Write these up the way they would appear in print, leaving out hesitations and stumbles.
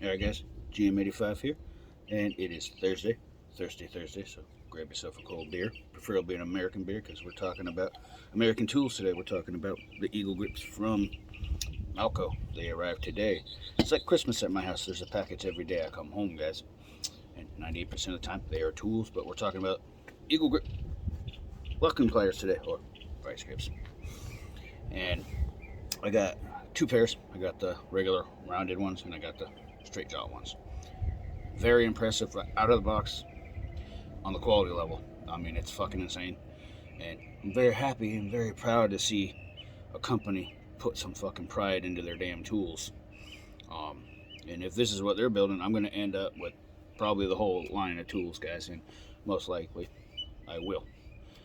Alright guys, GM85 here, and it is Thursday, Thirsty Thursday, so grab yourself a cold beer, preferably an American beer, because we're talking about American tools today. We're talking about the Eagle grips from Malco. They arrived today. It's like Christmas at my house. There's a package every day I come home, guys, and 98% of the time they are tools, but we're talking about Eagle grip locking pliers today, or vice grips. And I got two pairs. I got the regular rounded ones, and I got the straight jaw ones. Very impressive right out of the box on the quality level. I mean, it's fucking insane. And I'm very happy and very proud to see a company put some fucking pride into their damn tools. And if this is what they're building, I'm going to end up with probably the whole line of tools, guys. And most likely, I will.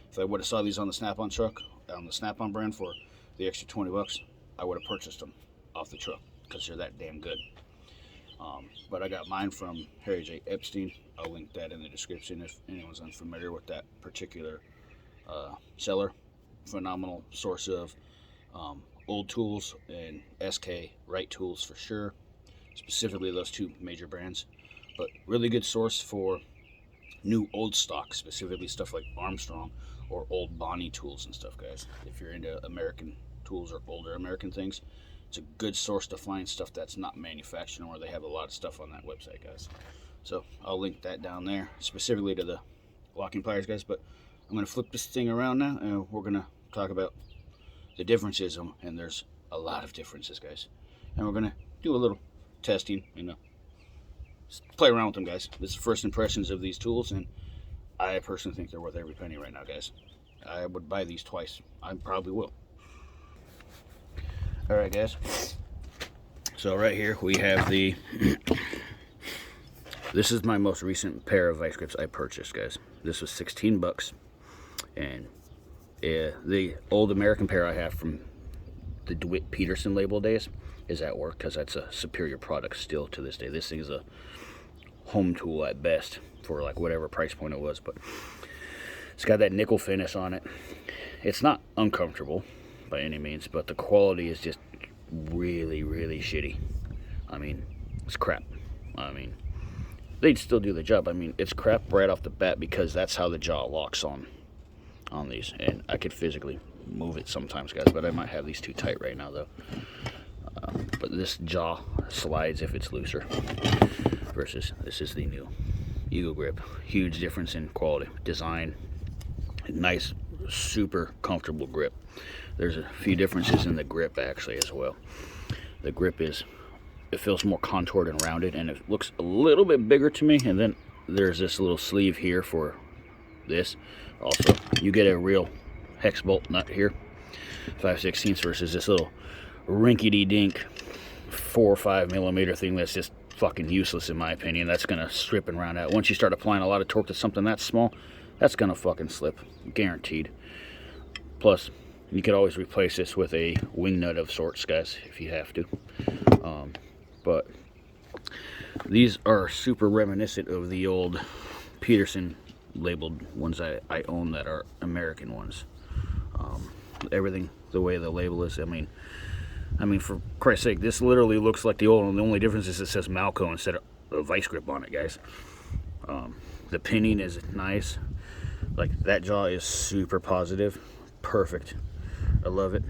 If I would have saw these on the Snap-on truck, on the Snap-on brand for the extra 20 bucks, I would have purchased them off the truck because they're that damn good. But I got mine from Harry J. Epstein. I'll link that in the description if anyone's unfamiliar with that particular seller. Phenomenal source of old tools and SK right tools for sure. Specifically those two major brands. But really good source for new old stock, specifically stuff like Armstrong or old Bonnie tools and stuff, guys. If you're into American tools or older American things, it's a good source to find stuff that's not manufactured, or they have a lot of stuff on that website, guys. So I'll link that down there, specifically to the locking pliers, guys. But I'm going to flip this thing around now, and we're going to talk about the differences, and there's a lot of differences, guys. And we're going to do a little testing, play around with them, guys. This is first impressions of these tools, and I personally think they're worth every penny right now, guys. I would buy these twice. I probably will. Alright, guys. So right here we have the this is my most recent pair of vice grips I purchased, guys. This was 16 bucks. And the old American pair I have from the DeWitt Peterson label days is at work, because that's a superior product still to this day. This thing is a home tool at best for like whatever price point it was, but it's got that nickel finish on it. It's not uncomfortable by any means, but the quality is just really, really shitty. I mean, it's crap. I mean, they'd still do the job. I mean, it's crap right off the bat, because that's how the jaw locks on these, and I could physically move it sometimes, guys, but I might have these too tight right now though. But this jaw slides if it's looser versus this is the new Eagle grip. Huge difference in quality, design, nice, super comfortable grip. There's a few differences in the grip actually as well. The grip it feels more contoured and rounded, and it looks a little bit bigger to me. And then there's this little sleeve here for this. Also, you get a real hex bolt nut here, 5/16 versus this little rinky-dink 4 or 5 millimeter thing that's just fucking useless in my opinion. That's gonna strip and round out. Once you start applying a lot of torque to something that small, that's gonna fucking slip, guaranteed. Plus, you could always replace this with a wing nut of sorts, guys, if you have to. But these are super reminiscent of the old Peterson labeled ones I own that are American ones. Everything, the way the label is, I mean, for Christ's sake, this literally looks like the old one. The only difference is it says Malco instead of a vice grip on it, guys. The pinning is nice. Like, that jaw is super positive. Perfect. I love it.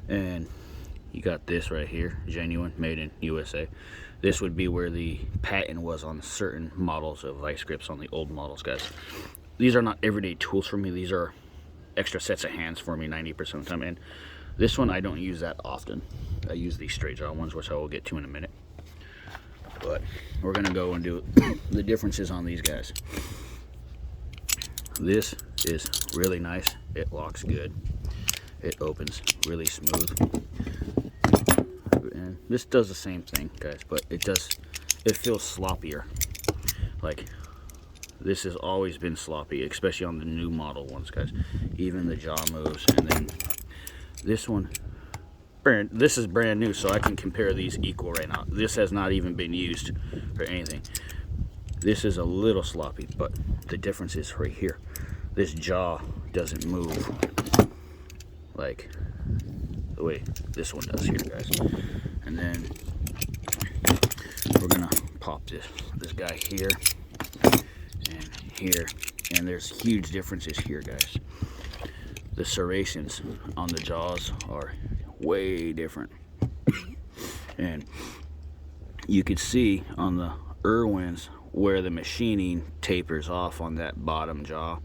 And you got this right here, genuine, made in USA. This would be where the patent was on certain models of vice grips on the old models, guys. These are not everyday tools for me. These are extra sets of hands for me 90% of the time. And this one I don't use that often. I use these straight jaw ones, which I will get to in a minute. But we're gonna go and do the differences on these guys. This is really nice. It locks good. It opens really smooth. And this does the same thing, guys, but it feels sloppier. Like, this has always been sloppy, especially on the new model ones, guys. Even the jaw moves. And then this one, this is brand new, so I can compare these equal right now. This has not even been used for anything. This is a little sloppy, but the difference is right here. This jaw doesn't move like the way this one does here, guys. And then we're gonna pop this guy here and here, and there's huge differences here, guys. The serrations on the jaws are way different, and you could see on the Irwins where the machining tapers off on that bottom jaw,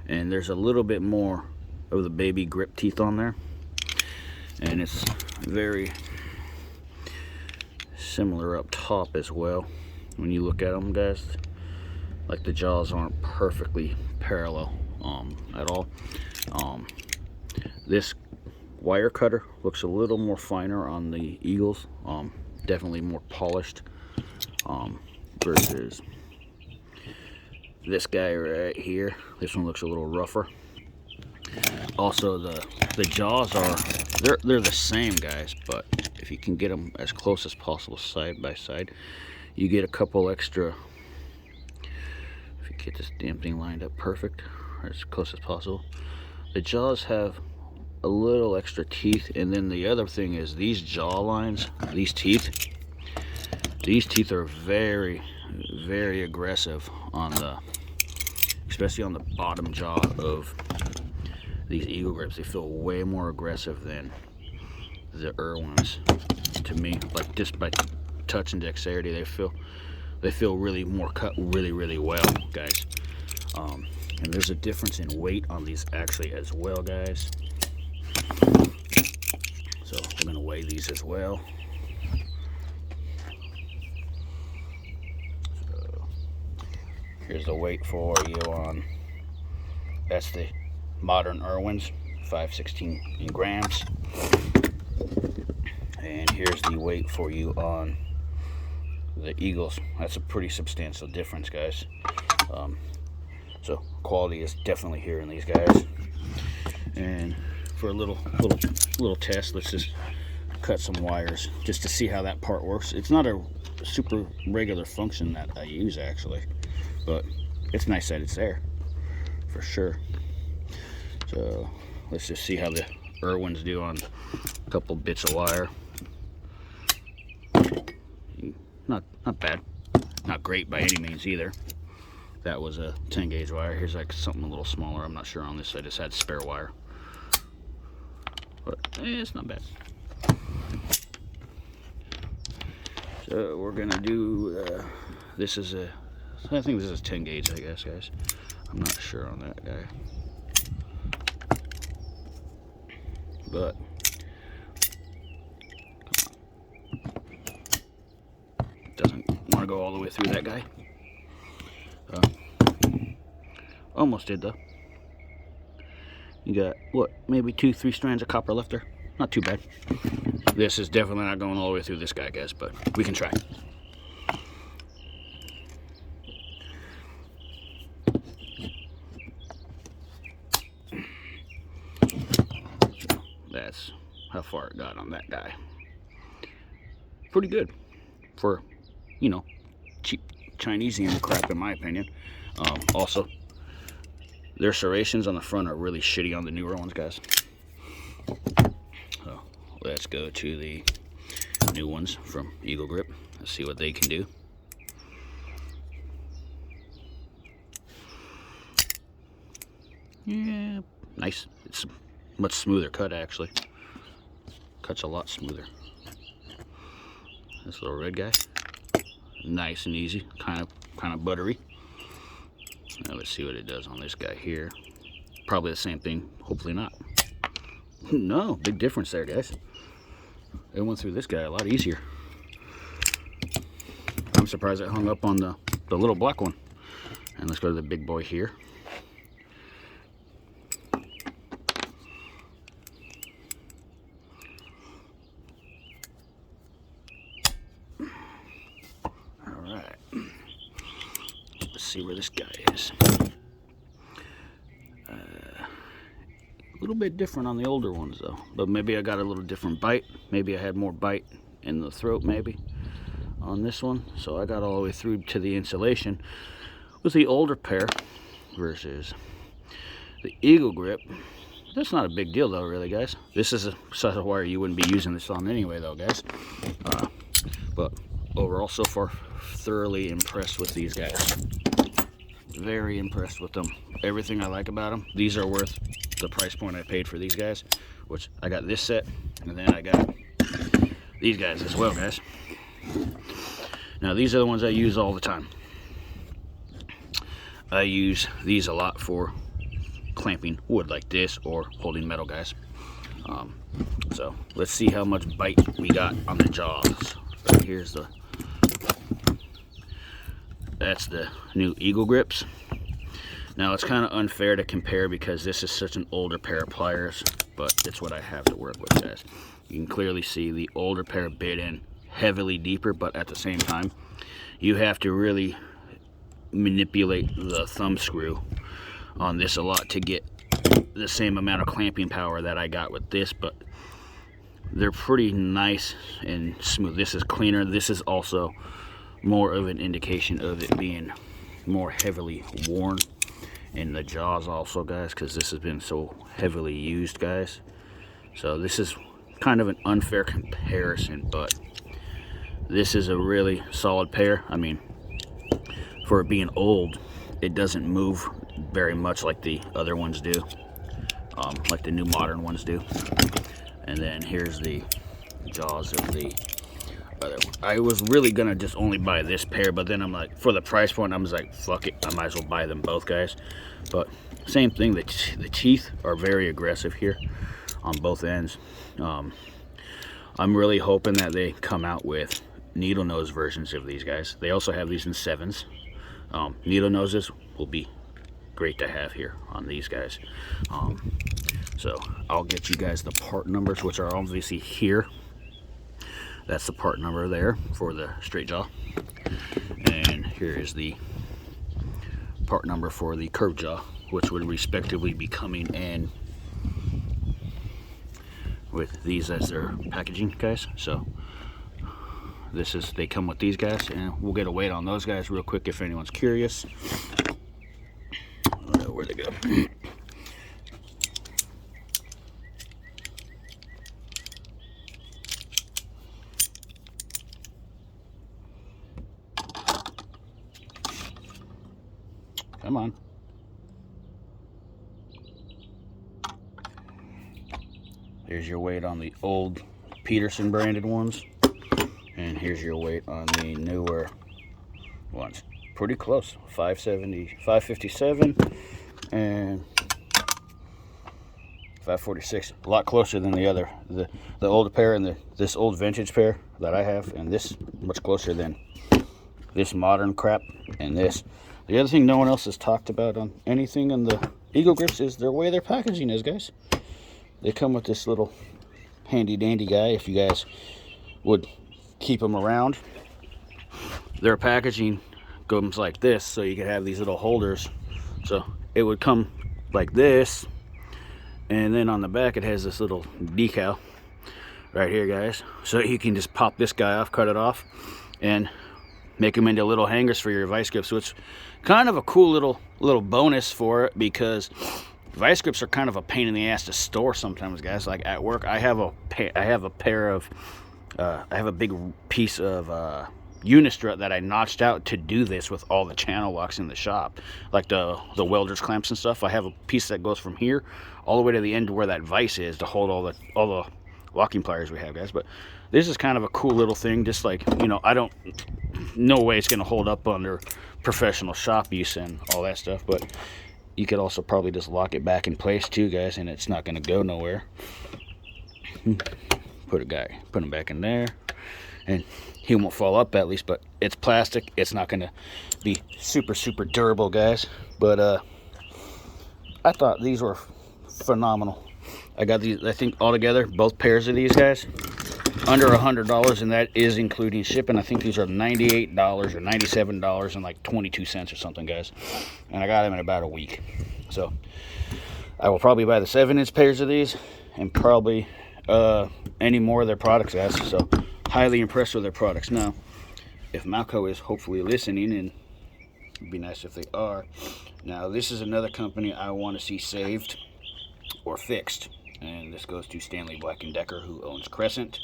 and there's a little bit more of the baby grip teeth on there, and it's very similar up top as well. When you look at them, guys, like the jaws aren't perfectly parallel at all. This wire cutter looks a little more finer on the Eagles, definitely more polished, versus this guy right here. This one looks a little rougher. Also, the jaws are they're the same, guys, but if you can get them as close as possible side by side, you get a couple extra. If you get this damn thing lined up perfect, or as close as possible, the jaws have a little extra teeth. And then the other thing is these jaw lines, these teeth are very, very aggressive on especially on the bottom jaw of these Eagle grips. They feel way more aggressive than the Irwins to me. Like, just by touch and dexterity, they feel really more cut really, really well, guys. And there's a difference in weight on these actually as well, guys. So we're gonna weigh these as well. So here's the weight for you on, that's the modern Irwins, 516 grams. And here's the weight for you on the Eagles. That's a pretty substantial difference, guys. So quality is definitely here in these guys. And for a little test, let's just cut some wires just to see how that part works. It's not a super regular function that I use actually, but it's nice that it's there for sure. So let's just see how the Irwins do on a couple bits of wire. Not bad, not great by any means either. That was a 10 gauge wire. Here's like something a little smaller. I'm not sure on this. I just had spare wire, but it's not bad. So we're gonna do this is I think this is 10 gauge, I guess, guys. I'm not sure on that guy, but doesn't want to go all the way through that guy. Almost did though. You got what, maybe 2-3 strands of copper left there. Not too bad. This is definitely not going all the way through this guy, guys, but we can try. So that's how far it got on that guy. Pretty good for, you know, cheap Chinesian crap, in my opinion. Also, their serrations on the front are really shitty on the newer ones, guys. So let's go to the new ones from Eagle Grip. Let's see what they can do. Yeah, nice. It's a much smoother cut, actually. Cuts a lot smoother. This little red guy, nice and easy, kind of buttery. Now let's see what it does on this guy here. Probably the same thing, hopefully not. No, big difference there, guys. It went through this guy a lot easier. I'm surprised it hung up on the little black one. And let's go to the big boy here. See where this guy is. A little bit different on the older ones though, but maybe I got a little different bite. Maybe I had more bite in the throat maybe on this one, so I got all the way through to the insulation with the older pair versus the Eagle Grip. That's not a big deal though, really, guys. This is a size of wire you wouldn't be using this on anyway though, guys. But overall, so far, thoroughly impressed with these guys. Very impressed with them. Everything I like about them. These are worth the price point I paid for these guys, which I got this set, and then I got these guys as well, guys. Now, these are the ones I use all the time. I use these a lot for clamping wood like this or holding metal, guys. So let's see how much bite we got on the jaws. Right here's that's the new Eagle grips. Now it's kind of unfair to compare because this is such an older pair of pliers, but it's what I have to work with, guys. You can clearly see the older pair bit in heavily deeper, but at the same time, you have to really manipulate the thumb screw on this a lot to get the same amount of clamping power that I got with this, but they're pretty nice and smooth. This is cleaner. This is also more of an indication of it being more heavily worn in the jaws also, guys, because this has been so heavily used, guys. So this is kind of an unfair comparison, but this is a really solid pair. I mean, for it being old, it doesn't move very much like the other ones do, like the new modern ones do. And then here's the jaws of the other one. I was really gonna just only buy this pair, but then I'm like, for the price point, I was like, fuck it, I might as well buy them both, guys. But same thing, the teeth are very aggressive here on both ends. I'm really hoping that they come out with needle nose versions of these guys. They also have these in 7s. Needle noses will be great to have here on these guys. So I'll get you guys the part numbers, which are obviously here. That's the part number there for the straight jaw, and here is the part number for the curved jaw, which would respectively be coming in with these as their packaging, guys. So this is, they come with these guys, and we'll get a weight on those guys real quick if anyone's curious. Where'd they go? Come on. Here's your weight on the old Peterson branded ones, and here's your weight on the newer ones. Pretty close, 570, 557, and 546. A lot closer than the other, the older pair and this old vintage pair that I have, and this much closer than this modern crap and this. The other thing no one else has talked about on anything on the Eagle grips is the way their packaging is, guys. They come with this little handy dandy guy if you guys would keep them around. Their packaging comes like this, so you can have these little holders. So it would come like this, and then on the back it has this little decal right here, guys. So you can just pop this guy off, cut it off, and make them into little hangers for your vice grips, which kind of a cool little bonus for it, because vice grips are kind of a pain in the ass to store sometimes, guys. Like at work, I have a big piece of unistrut that I notched out to do this with all the channel locks in the shop, like the welder's clamps and stuff. I have a piece that goes from here all the way to the end where that vise is to hold all the locking pliers we have, guys. But this is kind of a cool little thing, just like, you know, no way it's going to hold up under professional shop use and all that stuff, but you could also probably just lock it back in place too, guys, and it's not going to go nowhere. Put him back in there, and he won't fall up at least, but it's plastic. It's not going to be super durable, guys. But I thought these were phenomenal. I got these, I think altogether, both pairs of these guys, under $100, and that is including shipping. I think these are $98 or $97 and like 22 cents or something, guys. And I got them in about a week. So I will probably buy the 7-inch pairs of these, and probably any more of their products, guys. So highly impressed with their products. Now, if Malco is hopefully listening, and it'd be nice if they are. Now, this is another company I want to see saved or fixed, and this goes to Stanley Black & Decker, who owns Cresent.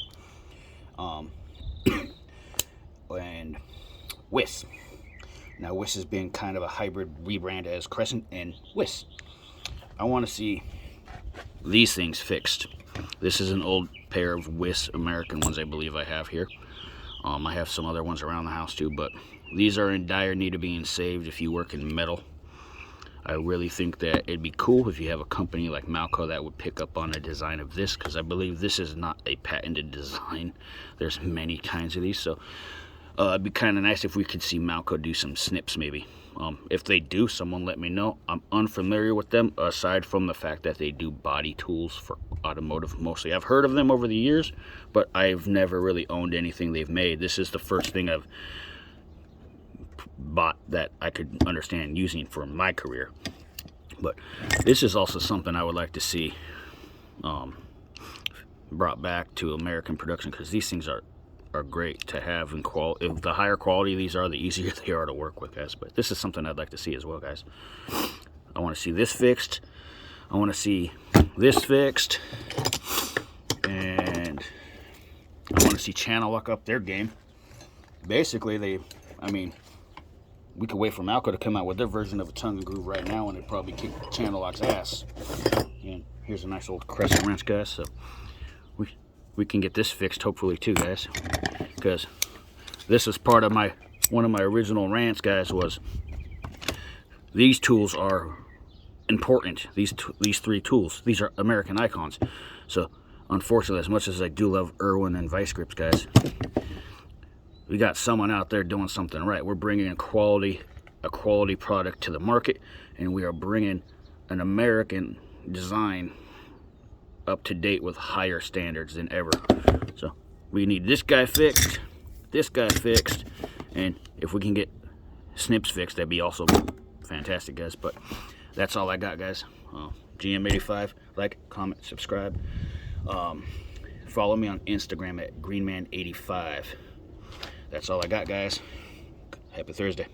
and Wiss. Now Wiss has been kind of a hybrid rebrand as Crescent and Wiss. I want to see these things fixed. This is an old pair of Wiss American ones I believe I have here. I have some other ones around the house too, but these are in dire need of being saved if you work in metal. I really think that it'd be cool if you have a company like Malco that would pick up on a design of this, because I believe this is not a patented design. There's many kinds of these, so it'd be kind of nice if we could see Malco do some snips maybe. If they do, someone let me know. I'm unfamiliar with them, aside from the fact that they do body tools for automotive mostly. I've heard of them over the years, but I've never really owned anything they've made. This is the first thing I've bought that I could understand using for my career. But this is also something I would like to see brought back to American production, because these things are great to have in quality. The higher quality these are, the easier they are to work with, guys. But this is something I'd like to see as well, guys. I want to see this fixed. I want to see this fixed, and I want to see Channel Lock up their game. Basically, we could wait for Malco to come out with their version of a tongue and groove right now, and it'd probably kick Channel Lock's ass. And here's a nice old Crescent wrench, guys. So we can get this fixed hopefully too, guys, because this is part of one of my original rants, guys, was these tools are important. These three tools, these are American icons. So unfortunately, as much as I do love Irwin and Vice Grips, guys, we got someone out there doing something right. We're bringing a quality product to the market, and we are bringing an American design up to date with higher standards than ever. So we need this guy fixed, and if we can get snips fixed, that'd be also fantastic, guys. But that's all I got, guys. GM85, like, comment, subscribe. Follow me on Instagram at greenman85. That's all I got, guys. Happy Thursday.